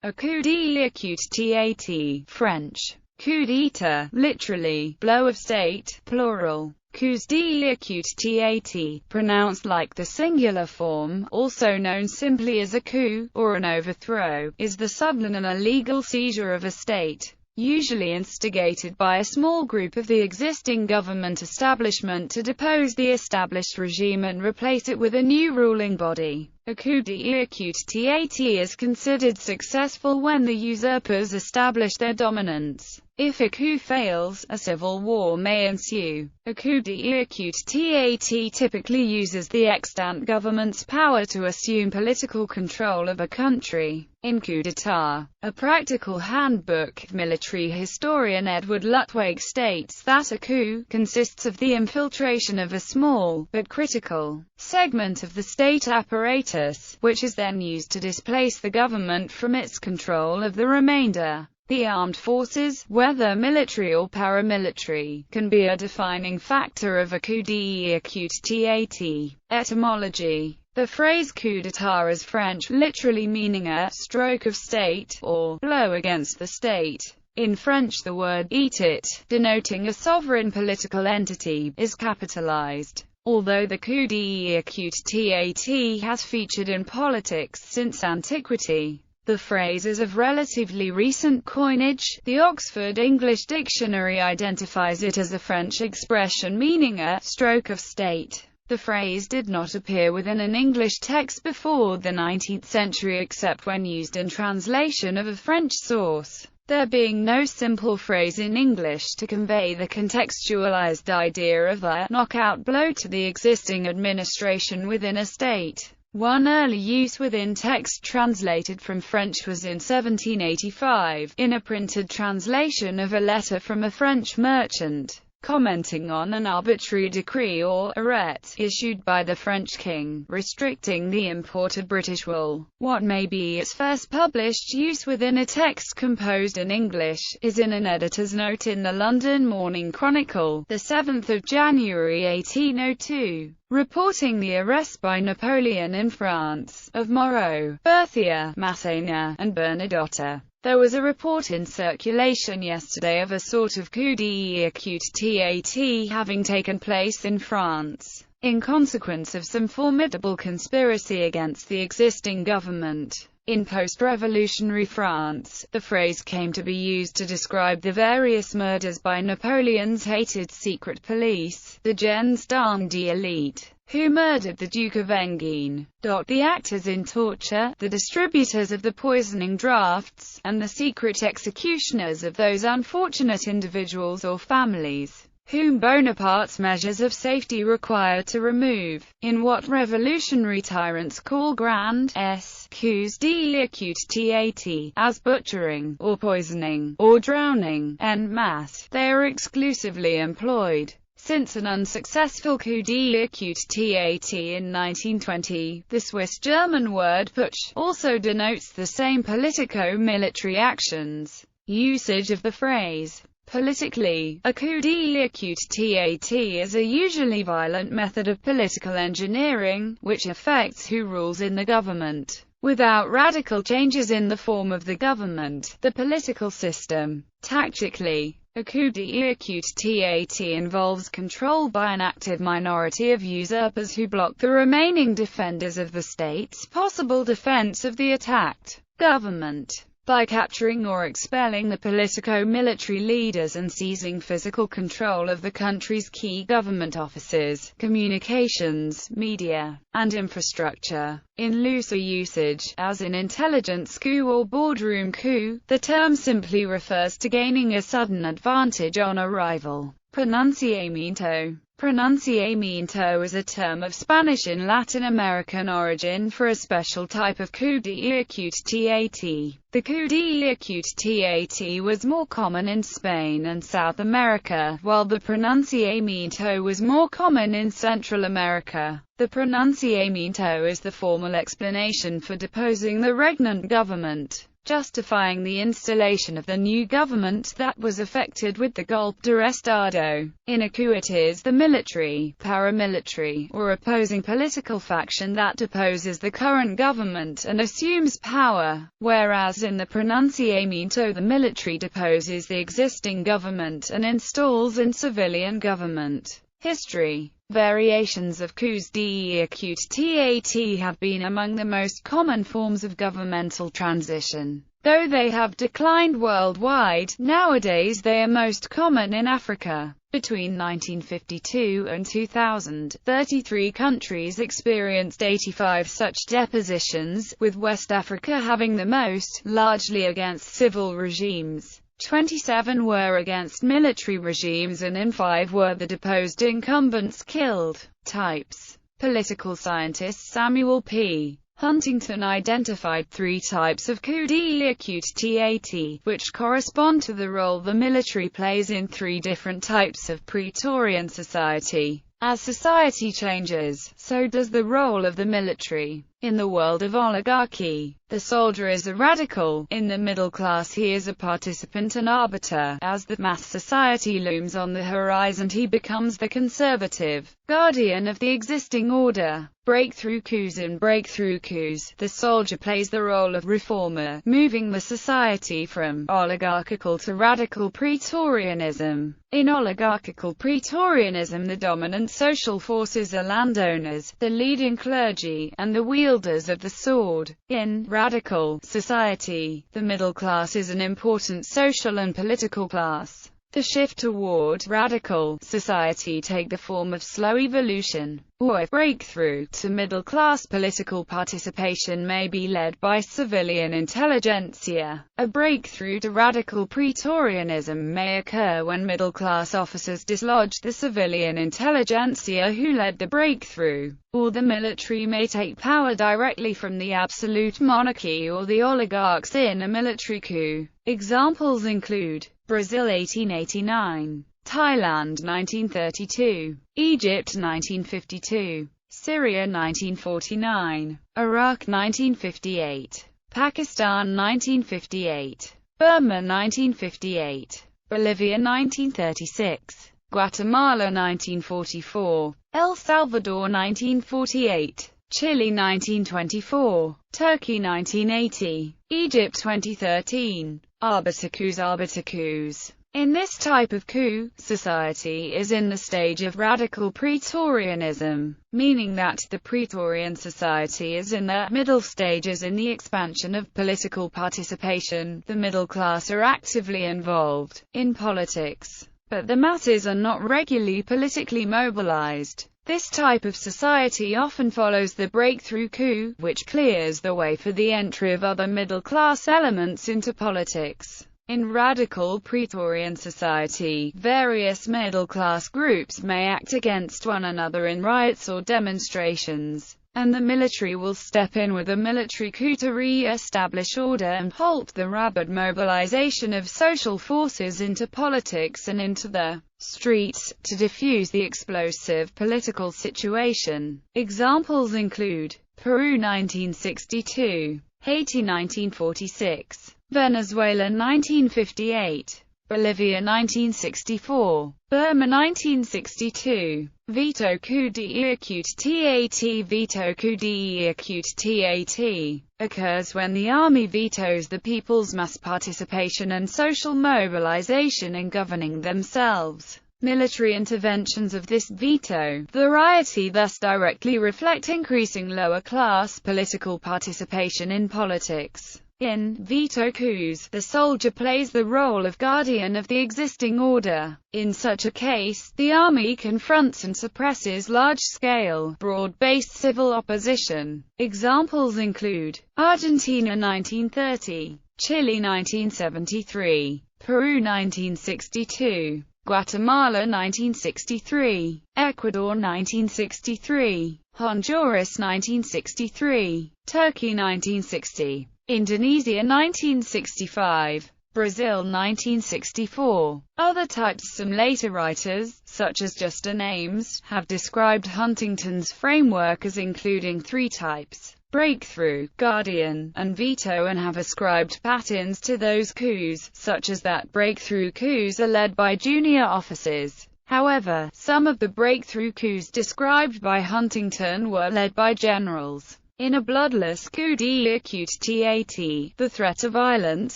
A coup deï, French. Coup d'état, literally, blow of state, plural. Coups deï, pronounced like the singular form, also known simply as a coup, or an overthrow, is the sudden and illegal seizure of a state, usually instigated by a small group of the existing government establishment to depose the established regime and replace it with a new ruling body. A coup d'état is considered successful when the usurpers establish their dominance. If a coup fails, a civil war may ensue. A coup d'état typically uses the extant government's power to assume political control of a country. In coup d'état, a practical handbook, military historian Edward Luttwak states that a coup consists of the infiltration of a small, but critical, segment of the state apparatus, which is then used to displace the government from its control of the remainder. The armed forces, whether military or paramilitary, can be a defining factor of a coup d'état. Etymology. The phrase coup d'état is French, literally meaning a stroke of state, or blow against the state. In French the word état, denoting a sovereign political entity, is capitalized. Although the coup d'état has featured in politics since antiquity, the phrase is of relatively recent coinage. The Oxford English Dictionary identifies it as a French expression meaning a stroke of state. The phrase did not appear within an English text before the 19th century except when used in translation of a French source, there being no simple phrase in English to convey the contextualized idea of a knockout blow to the existing administration within a state. One early use within text translated from French was in 1785, in a printed translation of a letter from a French merchant, commenting on an arbitrary decree or arrêté issued by the French king, restricting the import of British wool. What may be its first published use within a text composed in English, is in an editor's note in the London Morning Chronicle, the 7th of January 1802. Reporting the arrest by Napoleon in France, of Moreau, Berthier, Masséna, and Bernadotte. There was a report in circulation yesterday of a sort of coup d'état having taken place in France, in consequence of some formidable conspiracy against the existing government. In post-revolutionary France, the phrase came to be used to describe the various murders by Napoleon's hated secret police, the gens d'élite, who murdered the Duke of Enghien. The actors in torture, the distributors of the poisoning draughts, and the secret executioners of those unfortunate individuals or families whom Bonaparte's measures of safety required to remove, in what revolutionary tyrants call grand coups d'état, as butchering, or poisoning, or drowning, en masse. They are exclusively employed. Since an unsuccessful coup d'état in 1920, the Swiss-German word putsch also denotes the same politico-military actions. Usage of the phrase. Politically, a coup d'état is a usually violent method of political engineering, which affects who rules in the government, without radical changes in the form of the government, the political system. Tactically, a coup d'état involves control by an active minority of usurpers who block the remaining defenders of the state's possible defense of the attacked government, by capturing or expelling the politico-military leaders and seizing physical control of the country's key government offices, communications, media, and infrastructure. In looser usage, as in intelligence coup or boardroom coup, the term simply refers to gaining a sudden advantage on a rival. Pronunciamiento. Pronunciamiento is a term of Spanish and Latin American origin for a special type of coup d'état. The coup d'état was more common in Spain and South America, while the pronunciamiento was more common in Central America. The pronunciamiento is the formal explanation for deposing the regnant government. justifying the installation of the new government that was effected with the golpe de estado. In a coup, it is the military, paramilitary, or opposing political faction that deposes the current government and assumes power, whereas in the pronunciamiento the military deposes the existing government and installs a civilian government. History. Variations of coups deɪ́ttāः have been among the most common forms of governmental transition. Though they have declined worldwide, nowadays they are most common in Africa. Between 1952 and 2000, 33 countries experienced 85 such depositions, with West Africa having the most, largely against civil regimes. 27 were against military regimes and in 5 were the deposed incumbents killed. Types. Political scientist Samuel P. Huntington identified 3 types of coup deɪ́ttāः, which correspond to the role the military plays in 3 different types of Praetorian society. As society changes, so does the role of the military. In the world of oligarchy, the soldier is a radical. In the middle class, he is a participant and arbiter. As the mass society looms on the horizon, he becomes the conservative, guardian of the existing order. Breakthrough coups. In breakthrough coups, the soldier plays the role of reformer, moving the society from oligarchical to radical Praetorianism. In oligarchical Praetorianism, the dominant social forces are landowners, the leading clergy, and the wielders of the sword. In radical society, the middle class is an important social and political class. The shift toward radical society take the form of slow evolution, or breakthrough, to middle-class political participation may be led by civilian intelligentsia. A breakthrough to radical Praetorianism may occur when middle-class officers dislodge the civilian intelligentsia who led the breakthrough, or the military may take power directly from the absolute monarchy or the oligarchs in a military coup. Examples include Brazil 1889, Thailand 1932, Egypt 1952, Syria 1949, Iraq 1958, Pakistan 1958, Burma 1958, Bolivia 1936, Guatemala 1944, El Salvador 1948, Chile 1924, Turkey 1980, Egypt 2013. Arbiter coups. In this type of coup, society is in the stage of radical Praetorianism, meaning that the Praetorian society is in the middle stages in the expansion of political participation. The middle class are actively involved in politics, but the masses are not regularly politically mobilized. This type of society often follows the breakthrough coup, which clears the way for the entry of other middle-class elements into politics. In radical Praetorian society, various middle-class groups may act against one another in riots or demonstrations, and the military will step in with a military coup to re-establish order and halt the rapid mobilization of social forces into politics and into the streets, to defuse the explosive political situation. Examples include Peru 1962, Haiti 1946, Venezuela 1958, Bolivia 1964, Burma 1962. Veto coup deɪ́ttāः. Veto coup deɪ́ttāः occurs when the army vetoes the people's mass participation and social mobilization in governing themselves. Military interventions of this veto variety thus directly reflect increasing lower-class political participation in politics. In veto coups, the soldier plays the role of guardian of the existing order. In such a case, the army confronts and suppresses large-scale, broad-based civil opposition. Examples include Argentina 1930, Chile 1973, Peru 1962, Guatemala 1963, Ecuador 1963, Honduras 1963, Turkey 1960. Indonesia 1965, Brazil 1964. Other types. Some later writers, such as Justin Ames, have described Huntington's framework as including 3 types. breakthrough, guardian, and veto, and have ascribed patterns to those coups, such as that breakthrough coups are led by junior officers. However, some of the breakthrough coups described by Huntington were led by generals. In a bloodless coup d'état, the threat of violence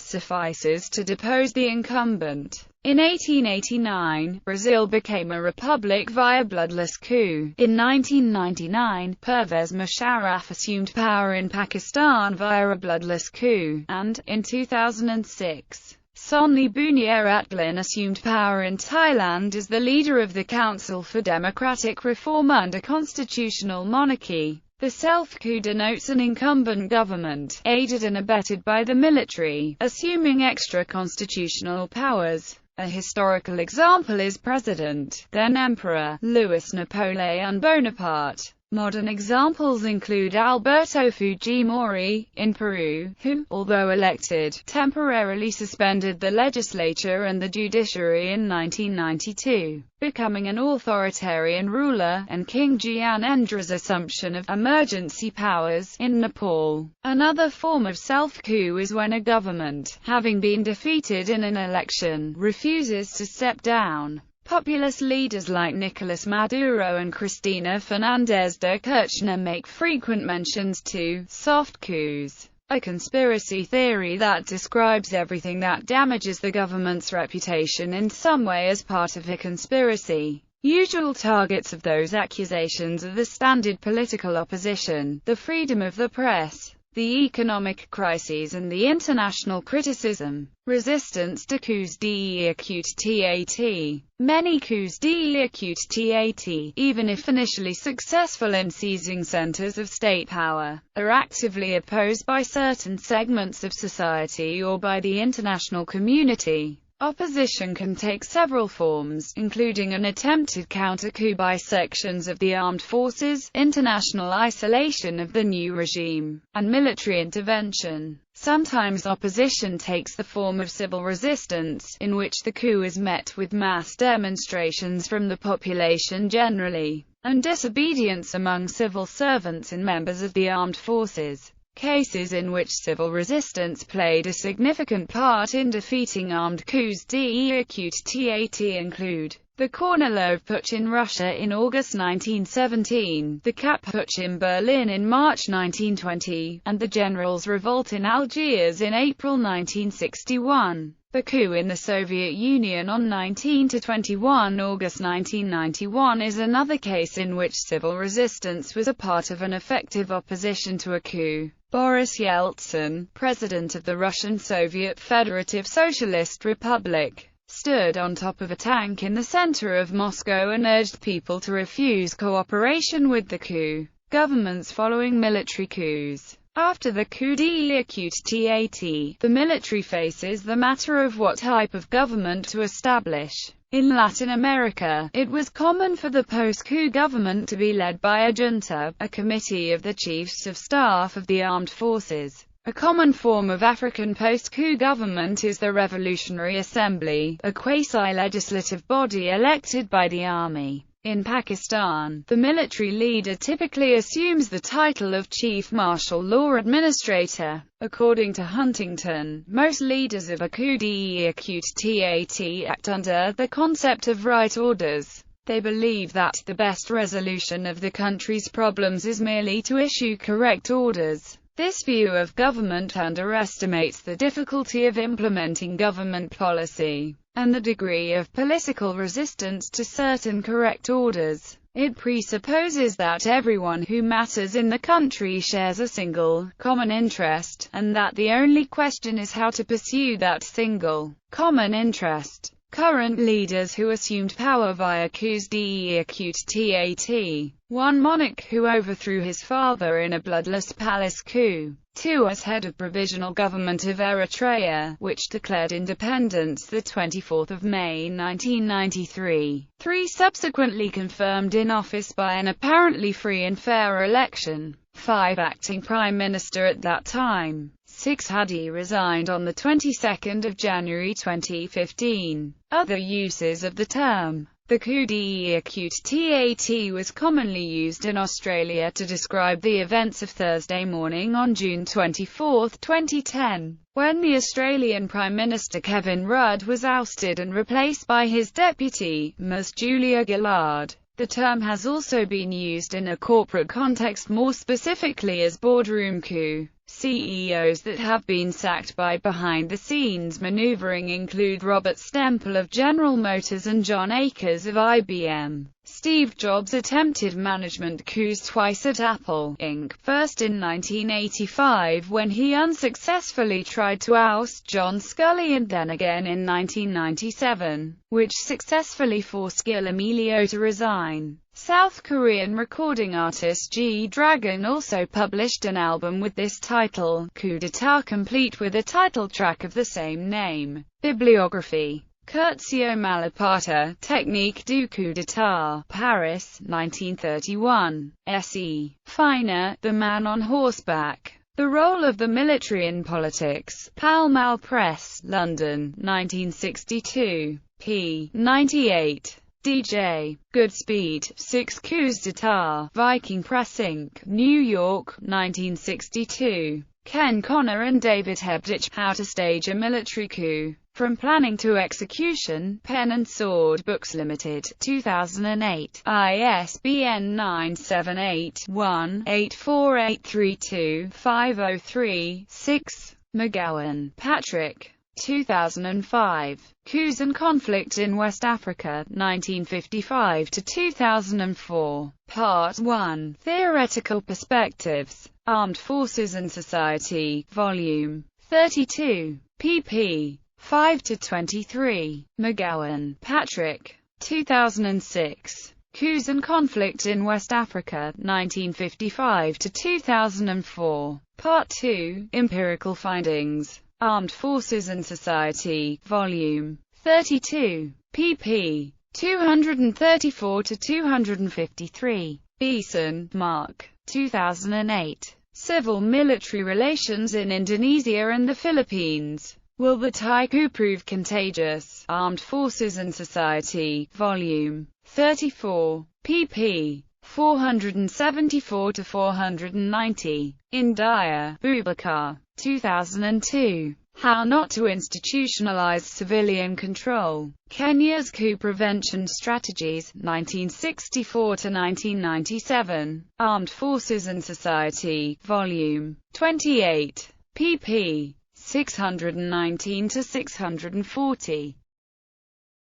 suffices to depose the incumbent. In 1889, Brazil became a republic via bloodless coup. In 1999, Pervez Musharraf assumed power in Pakistan via a bloodless coup, and, in 2006, Sonny Buniaratglin assumed power in Thailand as the leader of the Council for Democratic Reform under constitutional monarchy. The self-coup denotes an incumbent government, aided and abetted by the military, assuming extra constitutional powers. A historical example is President, then Emperor, Louis Napoleon Bonaparte. Modern examples include Alberto Fujimori, in Peru, who, although elected, temporarily suspended the legislature and the judiciary in 1992, becoming an authoritarian ruler, and King Gyanendra's assumption of emergency powers in Nepal. Another form of self-coup is when a government, having been defeated in an election, refuses to step down. Populist leaders like Nicolas Maduro and Cristina Fernández de Kirchner make frequent mentions to soft coups, a conspiracy theory that describes everything that damages the government's reputation in some way as part of a conspiracy. Usual targets of those accusations are the standard political opposition, the freedom of the press, the economic crises, and the international criticism. Resistance to coups d'état. Many coups d'état, even if initially successful in seizing centers of state power, are actively opposed by certain segments of society or by the international community. Opposition can take several forms, including an attempted counter-coup by sections of the armed forces, international isolation of the new regime, and military intervention. Sometimes opposition takes the form of civil resistance, in which the coup is met with mass demonstrations from the population generally, and disobedience among civil servants and members of the armed forces. Cases in which civil resistance played a significant part in defeating armed coups d'état include the Kornilov Putsch in Russia in August 1917, the Kapp Putsch in Berlin in March 1920, and the Generals' Revolt in Algiers in April 1961. The coup in the Soviet Union on 19–21 August 1991 is another case in which civil resistance was a part of an effective opposition to a coup. Boris Yeltsin, president of the Russian Soviet Federative Socialist Republic, stood on top of a tank in the center of Moscow and urged people to refuse cooperation with the coup. Governments following military coups. After the coup d'état, the military faces the matter of what type of government to establish. In Latin America, it was common for the post-coup government to be led by a junta, a committee of the chiefs of staff of the armed forces. A common form of African post-coup government is the Revolutionary Assembly, a quasi-legislative body elected by the army. In Pakistan, the military leader typically assumes the title of Chief Martial Law Administrator. According to Huntington, most leaders of a coup d'état act under the concept of right orders. They believe that the best resolution of the country's problems is merely to issue correct orders. This view of government underestimates the difficulty of implementing government policy, and the degree of political resistance to certain correct orders. It presupposes that everyone who matters in the country shares a single, common interest, and that the only question is how to pursue that single, common interest. Current leaders who assumed power via coups d'état: 1. Monarch who overthrew his father in a bloodless palace coup. 2. As head of Provisional Government of Eritrea, which declared independence the 24th of May 1993. 3. Subsequently confirmed in office by an apparently free and fair election. 5. Acting Prime Minister at that time. 6. Hadi resigned on the 22nd of January 2015. Other uses of the term The coup deɪʻtɑः was commonly used in Australia to describe the events of Thursday morning on June 24, 2010, when the Australian Prime Minister Kevin Rudd was ousted and replaced by his deputy, Ms. Julia Gillard. The term has also been used in a corporate context, more specifically as boardroom coup. CEOs that have been sacked by behind-the-scenes maneuvering include Robert Stempel of General Motors and John Akers of IBM. Steve Jobs attempted management coups twice at Apple, Inc., first in 1985 when he unsuccessfully tried to oust John Sculley and then again in 1997, which successfully forced Gil Amelio to resign. South Korean recording artist G-Dragon also published an album with this title, Coup d'etat, complete with a title track of the same name. Bibliography. Curzio Malaparte, Technique du coup d'état, Paris, 1931. S.E. Feiner, The Man on Horseback. The Role of the Military in Politics. Pall Mall Press, London, 1962. p. 98. D.J. Goodspeed, 6 Coups d'etat, Viking Press Inc., New York, 1962. Ken Connor and David Hebditch, How to Stage a Military Coup. From Planning to Execution, Pen and Sword Books Limited, 2008. ISBN 978-1-84832-503-6. McGowan, Patrick. 2005. Coups and Conflict in West Africa, 1955 to 2004. Part 1. Theoretical Perspectives. Armed Forces and Society, Volume 32. pp. 5-23. McGowan, Patrick. 2006. Coups and Conflict in West Africa, 1955 to 2004. Part 2. Empirical Findings. Armed Forces and Society, Volume 32. pp. 234-253. Beeson, Mark. 2008. Civil-military relations in Indonesia and the Philippines. Will the Thai coup prove contagious? Armed Forces and Society, Volume 34. pp. 474-490. India, Boubacar. 2002. How Not to Institutionalize Civilian Control. Kenya's Coup Prevention Strategies, 1964-1997. Armed Forces and Society, Volume 28. pp. 619-640.